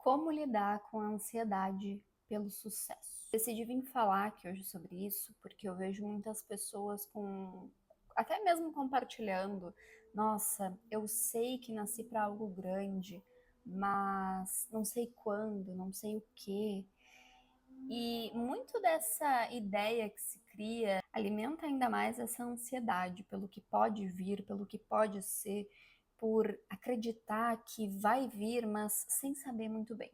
Como lidar com a ansiedade pelo sucesso? Decidi vir falar aqui hoje sobre isso porque eu vejo muitas pessoas até mesmo compartilhando, nossa, eu sei que nasci para algo grande, mas não sei quando, não sei o quê. E muito dessa ideia que se cria alimenta ainda mais essa ansiedade pelo que pode vir, pelo que pode ser, por acreditar que vai vir, mas sem saber muito bem.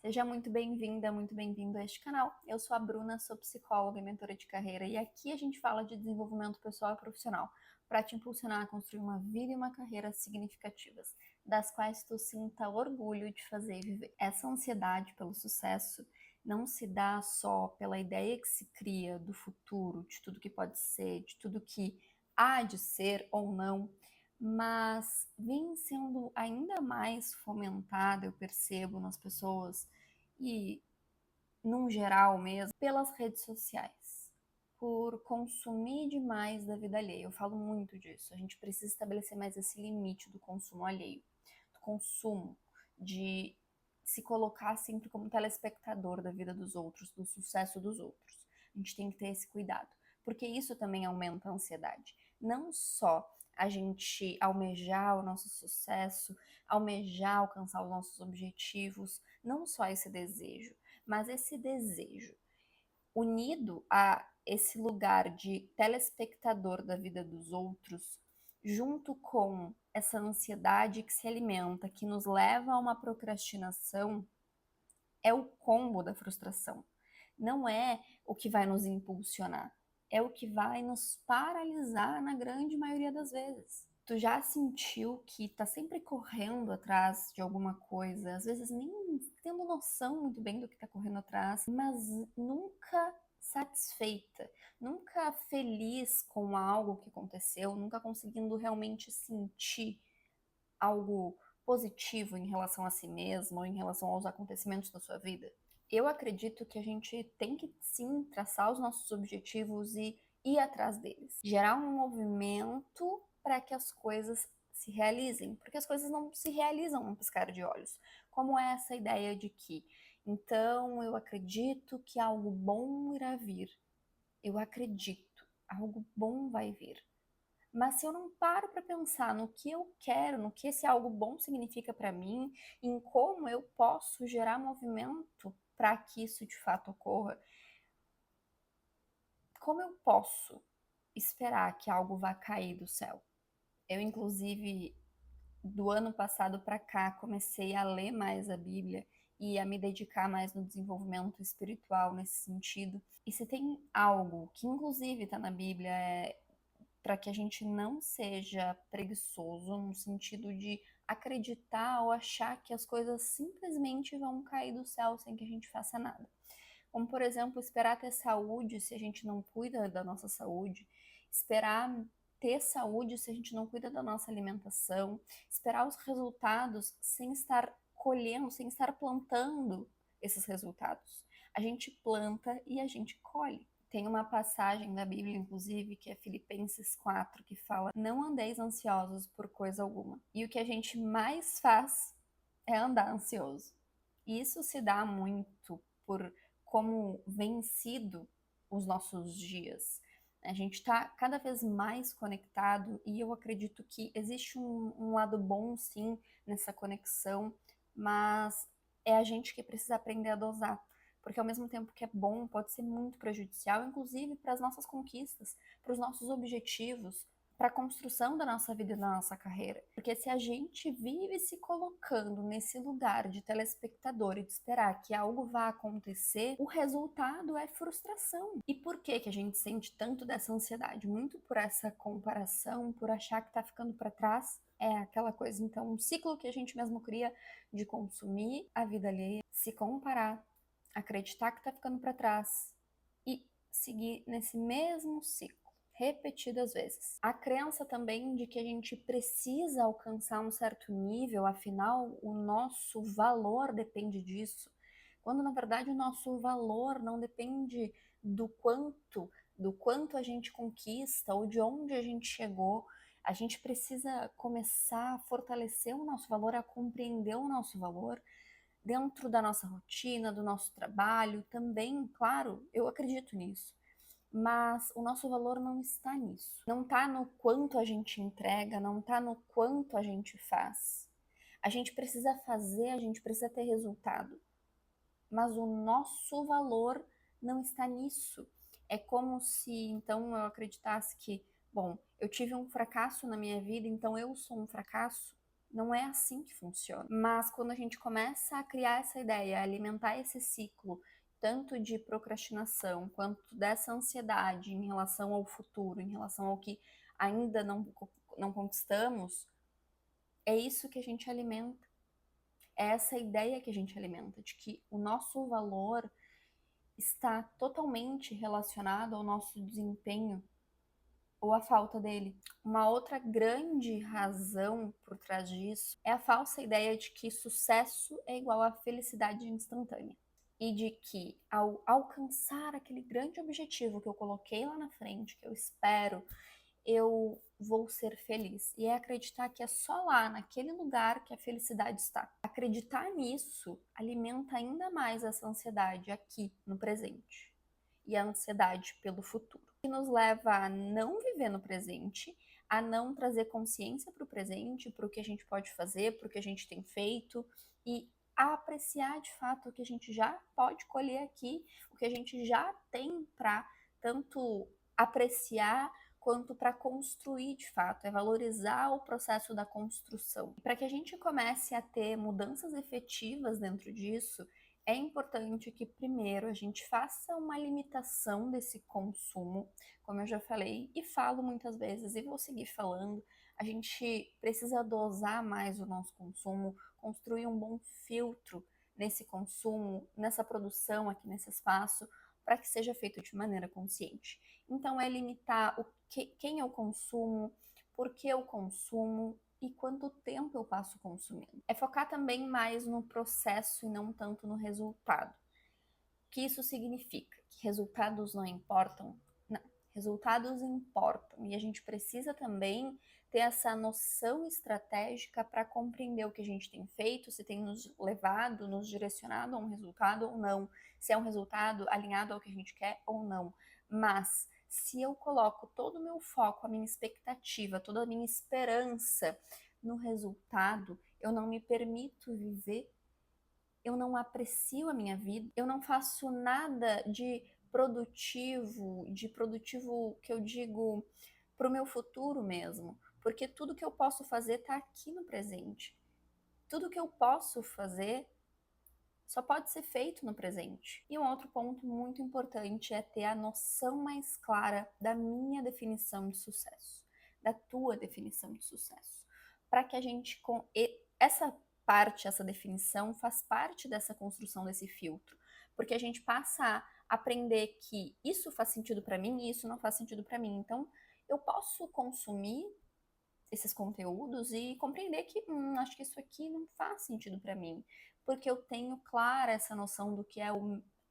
Seja muito bem-vinda, muito bem-vindo a este canal. Eu sou a Bruna, sou psicóloga e mentora de carreira e aqui a gente fala de desenvolvimento pessoal e profissional para te impulsionar a construir uma vida e uma carreira significativas, das quais tu sinta orgulho de fazer e viver. Essa ansiedade pelo sucesso não se dá só pela ideia que se cria do futuro, de tudo que pode ser, de tudo que há de ser ou não, mas vem sendo ainda mais fomentada, eu percebo nas pessoas e num geral mesmo, pelas redes sociais, por consumir demais da vida alheia. Eu falo muito disso. A gente precisa estabelecer mais esse limite do consumo alheio, do consumo, de se colocar sempre como telespectador da vida dos outros, do sucesso dos outros. A gente tem que ter esse cuidado, porque isso também aumenta a ansiedade. Não só a gente almejar o nosso sucesso, almejar alcançar os nossos objetivos, não só esse desejo, mas esse desejo unido a esse lugar de telespectador da vida dos outros, junto com essa ansiedade que se alimenta, que nos leva a uma procrastinação, é o combo da frustração. Não é o que vai nos impulsionar, é o que vai nos paralisar na grande maioria das vezes. Tu já sentiu que tá sempre correndo atrás de alguma coisa, às vezes nem tendo noção muito bem do que tá correndo atrás, mas nunca satisfeita, nunca feliz com algo que aconteceu, nunca conseguindo realmente sentir algo positivo em relação a si mesmo ou em relação aos acontecimentos da sua vida? Eu acredito que a gente tem que sim traçar os nossos objetivos e ir atrás deles. Gerar um movimento para que as coisas se realizem, porque as coisas não se realizam num piscar de olhos. Como é essa ideia de que, então eu acredito que algo bom irá vir. Eu acredito, algo bom vai vir. Mas se eu não paro para pensar no que eu quero, no que esse algo bom significa para mim, em como eu posso gerar movimento para que isso de fato ocorra, como eu posso esperar que algo vá cair do céu? Eu, inclusive, do ano passado para cá, comecei a ler mais a Bíblia e a me dedicar mais no desenvolvimento espiritual nesse sentido. E se tem algo que, inclusive, está na Bíblia, é para que a gente não seja preguiçoso no sentido de acreditar ou achar que as coisas simplesmente vão cair do céu sem que a gente faça nada. Como, por exemplo, esperar ter saúde se a gente não cuida da nossa saúde, esperar ter saúde se a gente não cuida da nossa alimentação, esperar os resultados sem estar colhendo, sem estar plantando esses resultados. A gente planta e a gente colhe. Tem uma passagem da Bíblia, inclusive, que é Filipenses 4, que fala: não andeis ansiosos por coisa alguma. E o que a gente mais faz é andar ansioso. E isso se dá muito por como vem sido os nossos dias. A gente está cada vez mais conectado e eu acredito que existe um lado bom, sim, nessa conexão, mas é a gente que precisa aprender a dosar. Porque ao mesmo tempo que é bom, pode ser muito prejudicial, inclusive para as nossas conquistas, para os nossos objetivos, para a construção da nossa vida e da nossa carreira. Porque se a gente vive se colocando nesse lugar de telespectador e de esperar que algo vá acontecer, o resultado é frustração. E por que que a gente sente tanto dessa ansiedade? Muito por essa comparação, por achar que está ficando para trás. É aquela coisa, então, um ciclo que a gente mesmo cria de consumir a vida alheia, se comparar, acreditar que está ficando para trás e seguir nesse mesmo ciclo repetidas vezes. A crença também de que a gente precisa alcançar um certo nível, afinal, o nosso valor depende disso, quando na verdade o nosso valor não depende do quanto a gente conquista ou de onde a gente chegou. A gente precisa começar a fortalecer o nosso valor, a compreender o nosso valor dentro da nossa rotina, do nosso trabalho, também, claro, eu acredito nisso. Mas o nosso valor não está nisso. Não está no quanto a gente entrega, não está no quanto a gente faz. A gente precisa fazer, a gente precisa ter resultado. Mas o nosso valor não está nisso. É como se então eu acreditasse que, bom, eu tive um fracasso na minha vida, então eu sou um fracasso. Não é assim que funciona. Mas quando a gente começa a criar essa ideia, a alimentar esse ciclo, tanto de procrastinação quanto dessa ansiedade em relação ao futuro, em relação ao que ainda não conquistamos, é isso que a gente alimenta. É essa ideia que a gente alimenta, de que o nosso valor está totalmente relacionado ao nosso desempenho ou à falta dele. Uma outra grande razão por trás disso é a falsa ideia de que sucesso é igual a felicidade instantânea. E de que ao alcançar aquele grande objetivo que eu coloquei lá na frente, que eu espero, eu vou ser feliz. E é acreditar que é só lá, naquele lugar, que a felicidade está. Acreditar nisso alimenta ainda mais essa ansiedade aqui, no presente. E a ansiedade pelo futuro. Que nos leva a não viver no presente, a não trazer consciência para o presente, para o que a gente pode fazer, para o que a gente tem feito e a apreciar de fato o que a gente já pode colher aqui, o que a gente já tem para tanto apreciar quanto para construir de fato, é valorizar o processo da construção. Para que a gente comece a ter mudanças efetivas dentro disso, é importante que primeiro a gente faça uma limitação desse consumo, como eu já falei e falo muitas vezes e vou seguir falando. A gente precisa dosar mais o nosso consumo, construir um bom filtro nesse consumo, nessa produção aqui nesse espaço, para que seja feito de maneira consciente. Então, é limitar quem eu consumo, por que eu consumo e quanto tempo eu passo consumindo. É focar também mais no processo e não tanto no resultado. O que isso significa? Que resultados não importam? Não, resultados importam e a gente precisa também ter essa noção estratégica para compreender o que a gente tem feito, se tem nos levado, nos direcionado a um resultado ou não, se é um resultado alinhado ao que a gente quer ou não. Mas se eu coloco todo o meu foco, a minha expectativa, toda a minha esperança no resultado, eu não me permito viver, eu não aprecio a minha vida, eu não faço nada de produtivo que eu digo para o meu futuro mesmo, porque tudo que eu posso fazer está aqui no presente. Tudo que eu posso fazer só pode ser feito no presente. E um outro ponto muito importante é ter a noção mais clara da minha definição de sucesso, da tua definição de sucesso, para que a gente essa parte, essa definição faz parte dessa construção desse filtro, porque a gente passa a aprender que isso faz sentido para mim e isso não faz sentido para mim. Então, eu posso consumir esses conteúdos e compreender que acho que isso aqui não faz sentido para mim, porque eu tenho clara essa noção do que é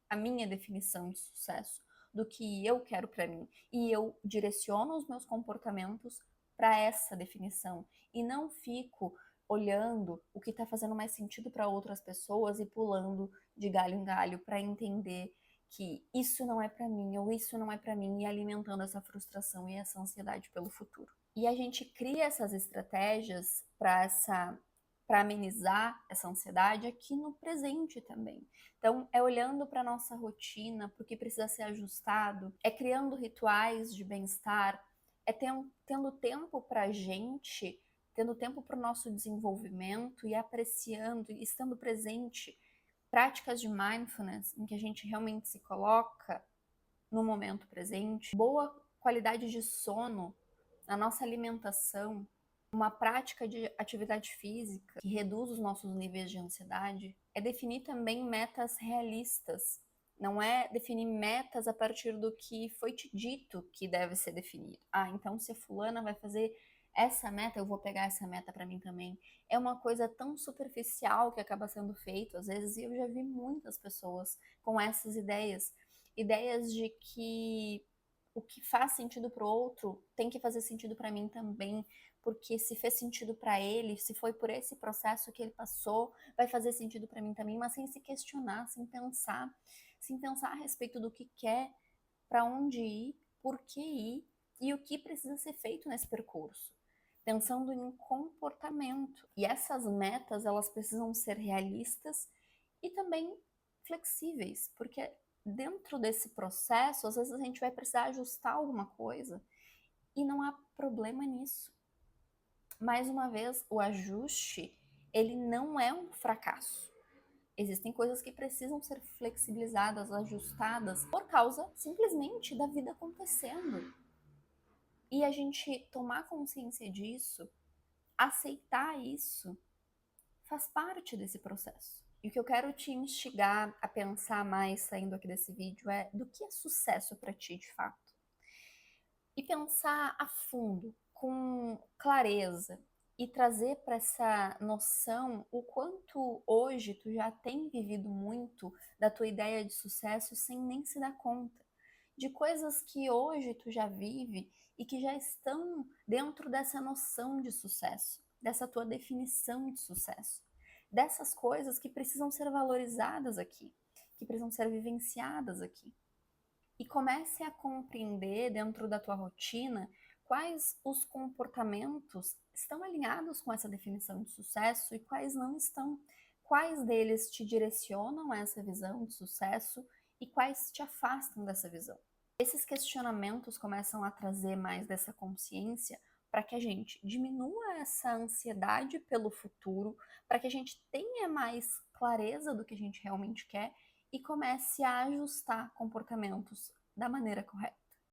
a minha definição de sucesso, do que eu quero para mim, e eu direciono os meus comportamentos para essa definição e não fico olhando o que está fazendo mais sentido para outras pessoas e pulando de galho em galho para entender que isso não é para mim ou isso não é para mim e alimentando essa frustração e essa ansiedade pelo futuro. E a gente cria essas estratégias para amenizar essa ansiedade aqui no presente também. Então, é olhando para a nossa rotina, para o que precisa ser ajustado, é criando rituais de bem-estar, é tendo tempo para a gente, tendo tempo para o nosso desenvolvimento e apreciando e estando presente. Práticas de mindfulness, em que a gente realmente se coloca no momento presente, boa qualidade de sono, a nossa alimentação, uma prática de atividade física que reduz os nossos níveis de ansiedade, é definir também metas realistas. Não é definir metas a partir do que foi te dito que deve ser definido. Ah, então se a fulana vai fazer essa meta, eu vou pegar essa meta para mim também. É uma coisa tão superficial que acaba sendo feito às vezes, e eu já vi muitas pessoas com essas ideias. Ideias de que o que faz sentido para o outro tem que fazer sentido para mim também, porque se fez sentido para ele, se foi por esse processo que ele passou, vai fazer sentido para mim também, mas sem se questionar, sem pensar a respeito do que quer, para onde ir, por que ir e o que precisa ser feito nesse percurso, pensando em comportamento. E essas metas, elas precisam ser realistas e também flexíveis, porque dentro desse processo, às vezes a gente vai precisar ajustar alguma coisa e não há problema nisso. Mais uma vez, o ajuste, ele não é um fracasso. Existem coisas que precisam ser flexibilizadas, ajustadas, por causa simplesmente da vida acontecendo. E a gente tomar consciência disso, aceitar isso, faz parte desse processo. E o que eu quero te instigar a pensar mais saindo aqui desse vídeo é do que é sucesso para ti de fato. E pensar a fundo, com clareza, e trazer para essa noção o quanto hoje tu já tem vivido muito da tua ideia de sucesso sem nem se dar conta. De coisas que hoje tu já vive e que já estão dentro dessa noção de sucesso, dessa tua definição de sucesso. Dessas coisas que precisam ser valorizadas aqui, que precisam ser vivenciadas aqui. E comece a compreender dentro da tua rotina quais os comportamentos estão alinhados com essa definição de sucesso e quais não estão. Quais deles te direcionam a essa visão de sucesso e quais te afastam dessa visão. Esses questionamentos começam a trazer mais dessa consciência para que a gente diminua essa ansiedade pelo futuro, para que a gente tenha mais clareza do que a gente realmente quer e comece a ajustar comportamentos da maneira correta.